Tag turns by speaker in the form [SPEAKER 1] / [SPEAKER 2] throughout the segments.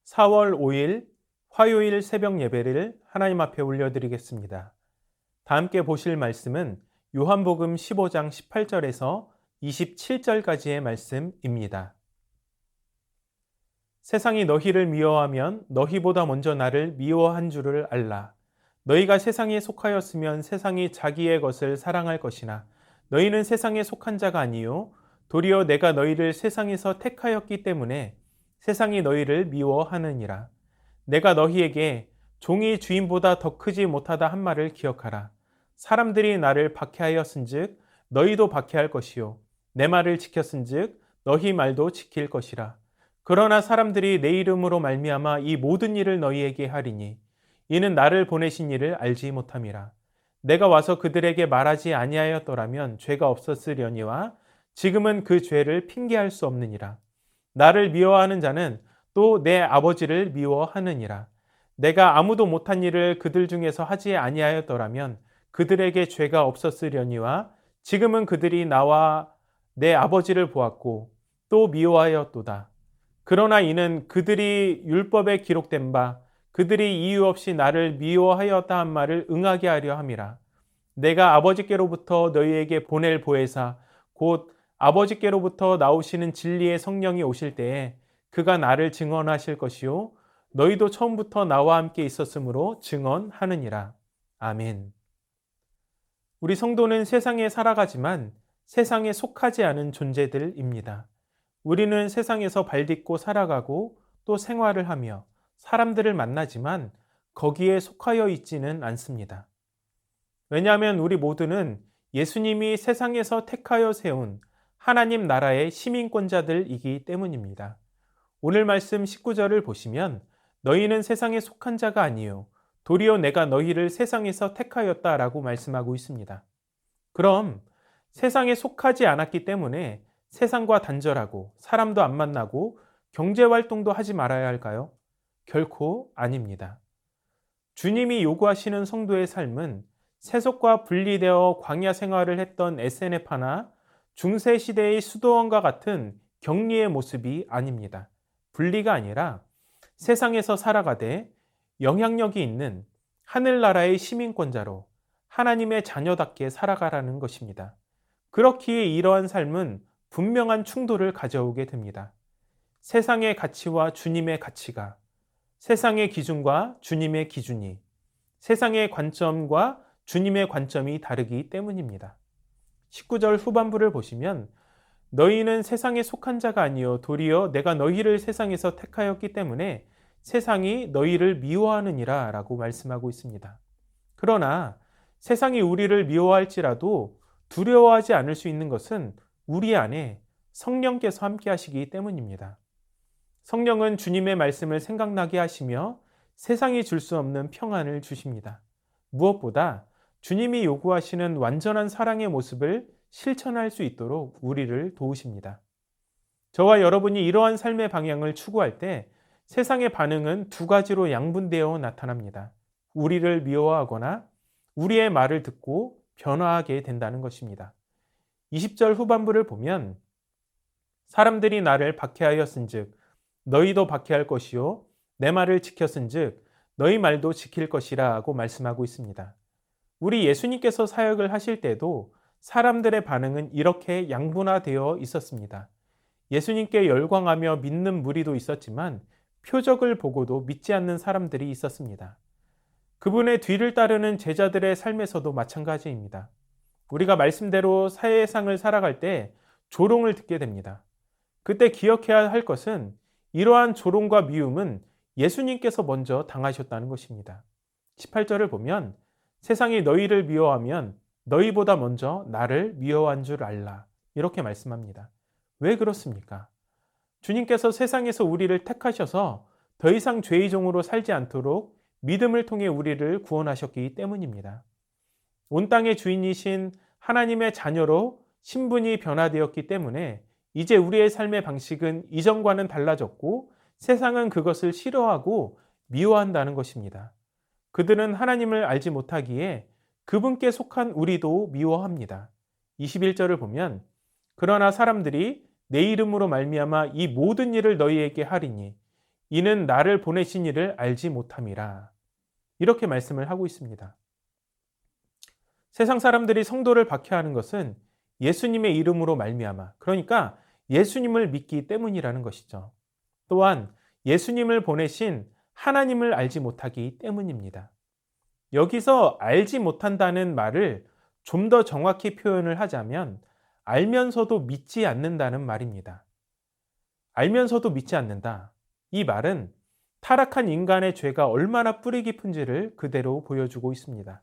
[SPEAKER 1] 4월 5일 화요일 새벽 예배를 하나님 앞에 올려드리겠습니다. 다 함께 보실 말씀은 요한복음 15장 18절에서 27절까지의 말씀입니다. 세상이 너희를 미워하면 너희보다 먼저 나를 미워한 줄을 알라. 너희가 세상에 속하였으면 세상이 자기의 것을 사랑할 것이나 너희는 세상에 속한 자가 아니요 도리어 내가 너희를 세상에서 택하였기 때문에 세상이 너희를 미워하느니라. 내가 너희에게 종이 주인보다 더 크지 못하다 한 말을 기억하라. 사람들이 나를 박해하였은즉 너희도 박해할 것이요 내 말을 지켰은즉 너희 말도 지킬 것이라. 그러나 사람들이 내 이름으로 말미암아 이 모든 일을 너희에게 하리니 이는 나를 보내신 이를 알지 못함이라. 내가 와서 그들에게 말하지 아니하였더라면 죄가 없었으려니와 지금은 그 죄를 핑계할 수 없느니라. 나를 미워하는 자는 또 내 아버지를 미워하느니라. 내가 아무도 못한 일을 그들 중에서 하지 아니하였더라면 그들에게 죄가 없었으려니와 지금은 그들이 나와 내 아버지를 보았고 또 미워하였도다. 그러나 이는 그들이 율법에 기록된 바 그들이 이유 없이 나를 미워하였다 한 말을 응하게 하려 함이라. 내가 아버지께로부터 너희에게 보낼 보혜사 곧 아버지께로부터 나오시는 진리의 성령이 오실 때에 그가 나를 증언하실 것이요 너희도 처음부터 나와 함께 있었으므로 증언하느니라. 아멘. 우리 성도는 세상에 살아가지만 세상에 속하지 않은 존재들입니다. 우리는 세상에서 발딛고 살아가고 또 생활을 하며 사람들을 만나지만 거기에 속하여 있지는 않습니다. 왜냐하면 우리 모두는 예수님이 세상에서 택하여 세운 하나님 나라의 시민권자들이기 때문입니다. 오늘 말씀 19절을 보시면 너희는 세상에 속한 자가 아니요 도리어 내가 너희를 세상에서 택하였다 라고 말씀하고 있습니다. 그럼 세상에 속하지 않았기 때문에 세상과 단절하고 사람도 안 만나고 경제활동도 하지 말아야 할까요? 결코 아닙니다. 주님이 요구하시는 성도의 삶은 세속과 분리되어 광야 생활을 했던 에세네파나 중세시대의 수도원과 같은 격리의 모습이 아닙니다. 분리가 아니라 세상에서 살아가되 영향력이 있는 하늘나라의 시민권자로 하나님의 자녀답게 살아가라는 것입니다. 그렇기에 이러한 삶은 분명한 충돌을 가져오게 됩니다. 세상의 가치와 주님의 가치가, 세상의 기준과 주님의 기준이, 세상의 관점과 주님의 관점이 다르기 때문입니다. 19절 후반부를 보시면 너희는 세상에 속한 자가 아니요 도리어 내가 너희를 세상에서 택하였기 때문에 세상이 너희를 미워하느니라 라고 말씀하고 있습니다. 그러나 세상이 우리를 미워할지라도 두려워하지 않을 수 있는 것은 우리 안에 성령께서 함께 하시기 때문입니다. 성령은 주님의 말씀을 생각나게 하시며 세상이 줄 수 없는 평안을 주십니다. 무엇보다 주님이 요구하시는 완전한 사랑의 모습을 실천할 수 있도록 우리를 도우십니다. 저와 여러분이 이러한 삶의 방향을 추구할 때 세상의 반응은 두 가지로 양분되어 나타납니다. 우리를 미워하거나 우리의 말을 듣고 변화하게 된다는 것입니다. 20절 후반부를 보면 사람들이 나를 박해하였은즉 너희도 박해할 것이요 내 말을 지켰은즉 너희 말도 지킬 것이라 고 말씀하고 있습니다. 우리 예수님께서 사역을 하실 때도 사람들의 반응은 이렇게 양분화되어 있었습니다. 예수님께 열광하며 믿는 무리도 있었지만 표적을 보고도 믿지 않는 사람들이 있었습니다. 그분의 뒤를 따르는 제자들의 삶에서도 마찬가지입니다. 우리가 말씀대로 세상을 살아갈 때 조롱을 듣게 됩니다. 그때 기억해야 할 것은 이러한 조롱과 미움은 예수님께서 먼저 당하셨다는 것입니다. 18절을 보면 세상이 너희를 미워하면 너희보다 먼저 나를 미워한 줄 알라. 이렇게 말씀합니다. 왜 그렇습니까? 주님께서 세상에서 우리를 택하셔서 더 이상 죄의 종으로 살지 않도록 믿음을 통해 우리를 구원하셨기 때문입니다. 온 땅의 주인이신 하나님의 자녀로 신분이 변화되었기 때문에 이제 우리의 삶의 방식은 이전과는 달라졌고 세상은 그것을 싫어하고 미워한다는 것입니다. 그들은 하나님을 알지 못하기에 그분께 속한 우리도 미워합니다. 21절을 보면 그러나 사람들이 내 이름으로 말미암아 이 모든 일을 너희에게 하리니 이는 나를 보내신 이를 알지 못함이라. 이렇게 말씀을 하고 있습니다. 세상 사람들이 성도를 박해하는 것은 예수님의 이름으로 말미암아, 그러니까 예수님을 믿기 때문이라는 것이죠. 또한 예수님을 보내신 하나님을 알지 못하기 때문입니다. 여기서 알지 못한다는 말을 좀 더 정확히 표현을 하자면 알면서도 믿지 않는다는 말입니다. 알면서도 믿지 않는다. 이 말은 타락한 인간의 죄가 얼마나 뿌리 깊은지를 그대로 보여주고 있습니다.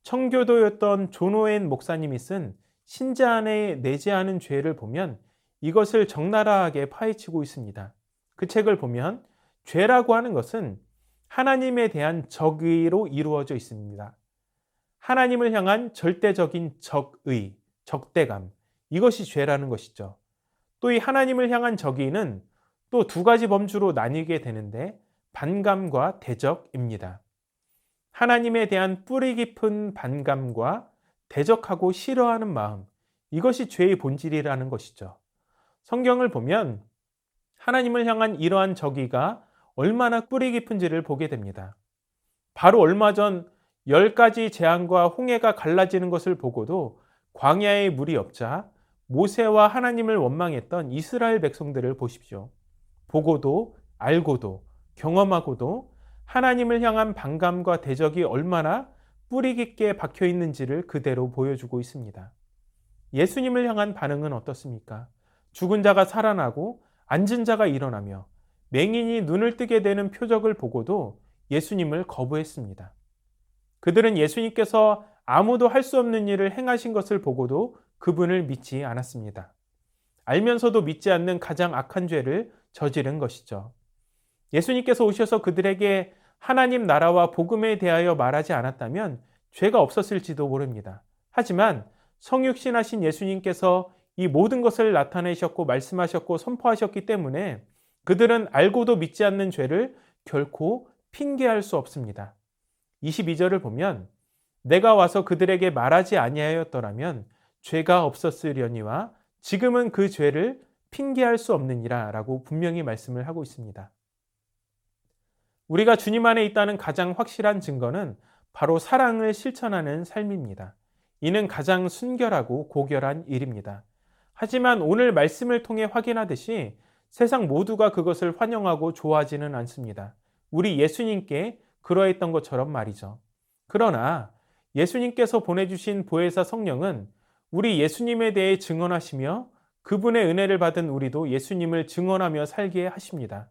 [SPEAKER 1] 청교도였던 존 오웬 목사님이 쓴 신자 안에 내재하는 죄를 보면 이것을 적나라하게 파헤치고 있습니다. 그 책을 보면 죄라고 하는 것은 하나님에 대한 적의로 이루어져 있습니다. 하나님을 향한 절대적인 적의, 적대감, 이것이 죄라는 것이죠. 또 이 하나님을 향한 적의는 또 두 가지 범주로 나뉘게 되는데 반감과 대적입니다. 하나님에 대한 뿌리 깊은 반감과 대적하고 싫어하는 마음, 이것이 죄의 본질이라는 것이죠. 성경을 보면 하나님을 향한 이러한 적의가 얼마나 뿌리 깊은지를 보게 됩니다. 바로 얼마 전 10가지 재앙과 홍해가 갈라지는 것을 보고도 광야에 물이 없자 모세와 하나님을 원망했던 이스라엘 백성들을 보십시오. 보고도 알고도 경험하고도 하나님을 향한 반감과 대적이 얼마나 뿌리 깊게 박혀 있는지를 그대로 보여주고 있습니다. 예수님을 향한 반응은 어떻습니까? 죽은 자가 살아나고 앉은 자가 일어나며 맹인이 눈을 뜨게 되는 표적을 보고도 예수님을 거부했습니다. 그들은 예수님께서 아무도 할 수 없는 일을 행하신 것을 보고도 그분을 믿지 않았습니다. 알면서도 믿지 않는 가장 악한 죄를 저지른 것이죠. 예수님께서 오셔서 그들에게 하나님 나라와 복음에 대하여 말하지 않았다면 죄가 없었을지도 모릅니다. 하지만 성육신하신 예수님께서 이 모든 것을 나타내셨고 말씀하셨고 선포하셨기 때문에 그들은 알고도 믿지 않는 죄를 결코 핑계할 수 없습니다. 22절을 보면 내가 와서 그들에게 말하지 아니하였더라면 죄가 없었으려니와 지금은 그 죄를 핑계할 수 없느니라 라고 분명히 말씀을 하고 있습니다. 우리가 주님 안에 있다는 가장 확실한 증거는 바로 사랑을 실천하는 삶입니다. 이는 가장 순결하고 고결한 일입니다. 하지만 오늘 말씀을 통해 확인하듯이 세상 모두가 그것을 환영하고 좋아하지는 않습니다. 우리 예수님께 그러했던 것처럼 말이죠. 그러나 예수님께서 보내주신 보혜사 성령은 우리 예수님에 대해 증언하시며 그분의 은혜를 받은 우리도 예수님을 증언하며 살게 하십니다.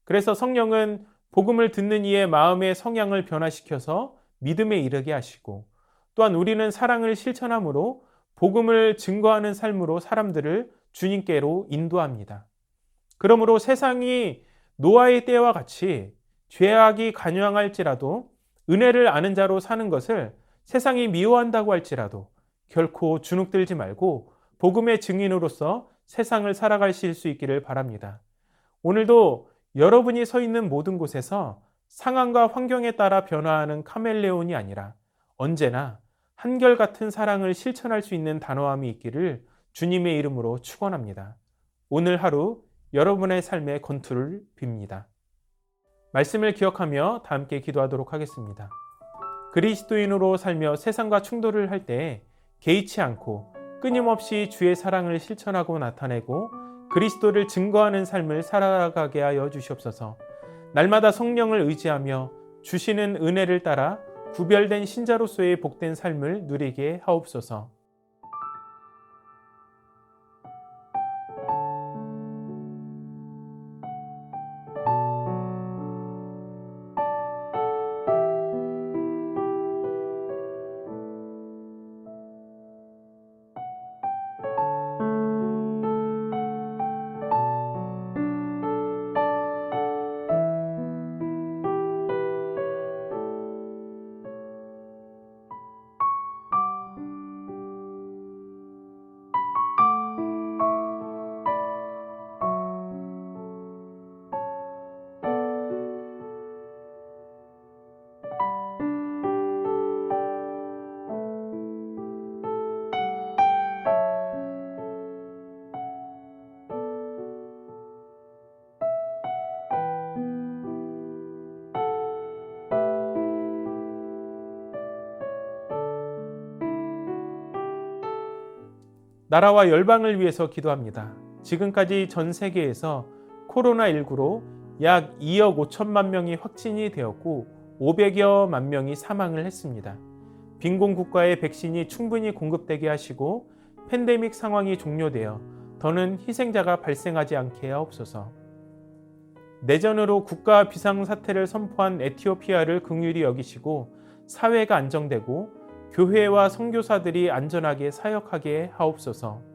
[SPEAKER 1] 그래서 성령은 복음을 듣는 이의 마음의 성향을 변화시켜서 믿음에 이르게 하시고 또한 우리는 사랑을 실천함으로 복음을 증거하는 삶으로 사람들을 주님께로 인도합니다. 그러므로 세상이 노아의 때와 같이 죄악이 관영할지라도 은혜를 아는 자로 사는 것을 세상이 미워한다고 할지라도 결코 주눅들지 말고 복음의 증인으로서 세상을 살아가실 수 있기를 바랍니다. 오늘도 여러분이 서 있는 모든 곳에서 상황과 환경에 따라 변화하는 카멜레온이 아니라 언제나 한결같은 사랑을 실천할 수 있는 단호함이 있기를 주님의 이름으로 축원합니다. 오늘 하루 여러분의 삶의 건투를 빕니다. 말씀을 기억하며 다 함께 기도하도록 하겠습니다. 그리스도인으로 살며 세상과 충돌을 할 때 개의치 않고 끊임없이 주의 사랑을 실천하고 나타내고 그리스도를 증거하는 삶을 살아가게 하여 주시옵소서. 날마다 성령을 의지하며 주시는 은혜를 따라 구별된 신자로서의 복된 삶을 누리게 하옵소서. 나라와 열방을 위해서 기도합니다. 지금까지 전 세계에서 코로나19로 약 2억 5천만 명이 확진이 되었고 500여만 명이 사망을 했습니다. 빈곤 국가에 백신이 충분히 공급되게 하시고 팬데믹 상황이 종료되어 더는 희생자가 발생하지 않게 하옵소서. 내전으로 국가 비상사태를 선포한 에티오피아를 긍휼히 여기시고 사회가 안정되고 교회와 선교사들이 안전하게 사역하게 하옵소서.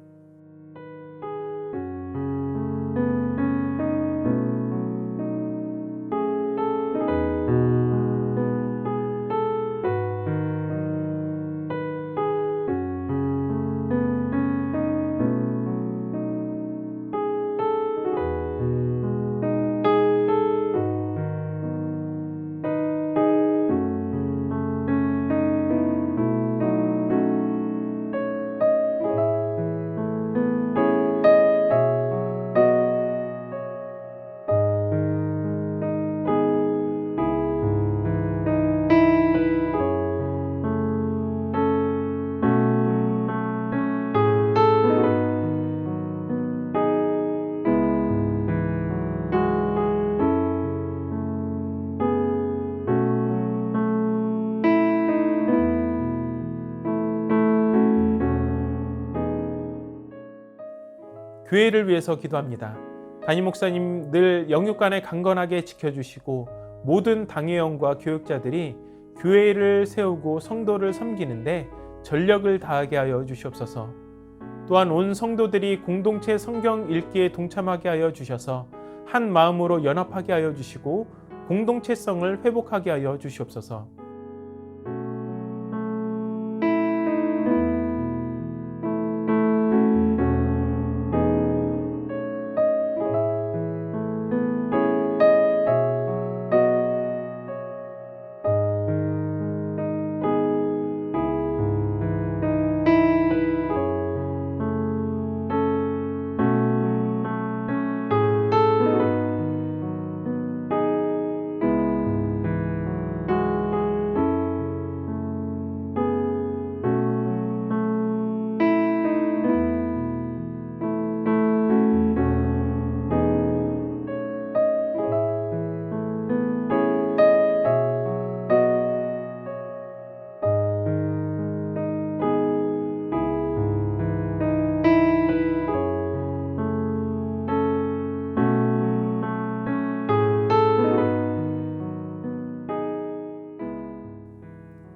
[SPEAKER 1] 교회를 위해서 기도합니다. 담임 목사님 늘 영육간에 강건하게 지켜주시고 모든 당회원과 교육자들이 교회를 세우고 성도를 섬기는데 전력을 다하게 하여 주시옵소서. 또한 온 성도들이 공동체 성경 읽기에 동참하게 하여 주셔서 한 마음으로 연합하게 하여 주시고 공동체성을 회복하게 하여 주시옵소서.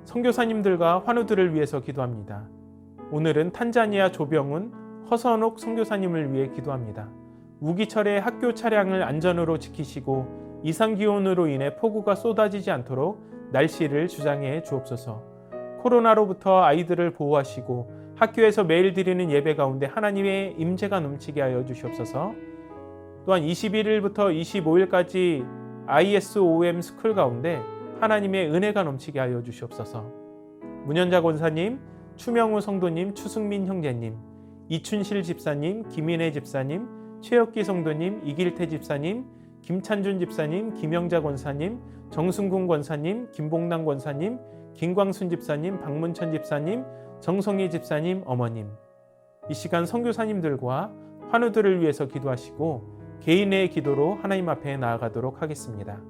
[SPEAKER 1] 선교사님들과 환우들을 위해서 기도합니다. 오늘은 탄자니아 조병훈, 허선옥 선교사님을 위해 기도합니다. 우기철에 학교 차량을 안전으로 지키시고 이상기온으로 인해 폭우가 쏟아지지 않도록 날씨를 주장해 주옵소서. 코로나로부터 아이들을 보호하시고 학교에서 매일 드리는 예배 가운데 하나님의 임재가 넘치게 하여 주시옵소서. 또한 21일부터 25일까지 ISOM 스쿨 가운데 하나님의 은혜가 넘치게 하여 주시옵소서. 문현자 권사님, 추명우 성도님, 추승민 형제님, 이춘실 집사님, 김인혜 집사님, 최혁기 성도님, 이길태 집사님, 김찬준 집사님, 김영자 권사님, 정승군 권사님, 김봉남 권사님, 김광순 집사님, 박문천 집사님, 정성희 집사님, 어머님. 이 시간 선교사님들과 환우들을 위해서 기도하시고 개인의 기도로 하나님 앞에 나아가도록 하겠습니다.